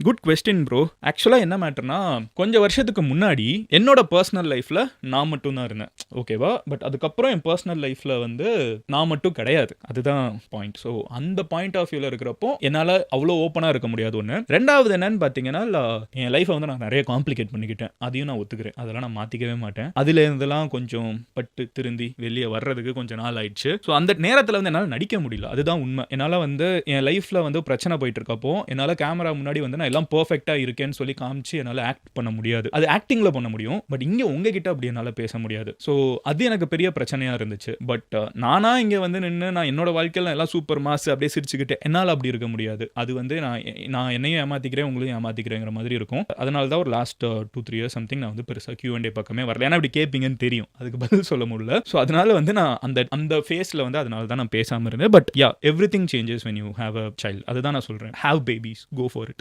Good question bro. ஆக்சுவலா என்ன மேட்டர்னா, கொஞ்சம் வருஷத்துக்கு முன்னாடி என்னோட பர்சனல் லைஃப்ல நான் மட்டும் தான் இருந்தேன். ஓகேவா? பட் அதுக்கப்புறம் என் பர்சனல் லைஃப்ல வந்து நான் மட்டும் கிடையாது. அதுதான் பாயிண்ட். ஸோ அந்த பாயிண்ட் ஆஃப் வியூல இருக்கிறப்போ என்னால அவ்வளோ ஓப்பனா இருக்க முடியாது ஒண்ணு. 2வது என்னன்னு பார்த்தீங்கன்னா, என் லைஃப்ப வந்து நான் நெறைய காம்ப்ளிகேட் பண்ணிக்கிட்டேன். அதையும் நான் ஒத்துக்கிறேன். அதெல்லாம் நான் மாத்திக்கவே மாட்டேன். அதுல இருந்தெல்லாம் கொஞ்சம் பட்டு திருந்தி வெளிய வர்றதுக்கு கொஞ்சம் நாள் ஆயிடுச்சு. ஸோ அந்த நேரத்துல வந்து என்னால நடிக்க முடியல. அதுதான் உண்மை. என்னால வந்து என் லைஃப்ல வந்து பிரச்சனை போயிட்டு இருக்கப்போ, என்னால கேமரா முன்னாடி வந்து நான் எல்லாம் பெர்ஃபெக்ட்டா இருக்கேன்னு சொல்லி காமிச்சு என்னால ஆக்ட் பண்ண முடியாது. அது ஆக்டிங்ல பண்ண முடியும். பட் இங்க உங்ககிட்ட அப்படி என்னால பேச முடியாது. ஸோ அது எனக்கு பெரிய பிரச்சனையா இருந்துச்சு. பட் நானா இங்க வந்து நின்னு நான் என்னோட வாழ்க்கையில எல்லாம் சூப்பர் மாஸ் அப்படியே சிரிச்சுக்கிட்டு என்னால அப்படி இருக்க முடியாது. அது வந்து நான் என்னையும் ஏமாத்திக்கிறேன், உங்களையும் ஏமாத்திக்கிறேங்கிற மாதிரி இருக்கும். அதனால தான் ஒரு லாஸ்ட் 2-3 இயர்ஸ் சம்திங் நான் வந்து பெருசா Q&A பக்கமே வரல. ஏன்னா இப்படி கேட்பீங்கன்னு தெரியும். அதுக்கு பதில் சொல்ல முடியல. ஸோ அதனால வந்து நான் அந்த ஃபேஸ்ல வந்து அதனால தான் நான் பேசாம இருந்தேன். But yeah, everything changes when you have a child. அதுதான் நான் சொல்றேன். Have babies. Go for it.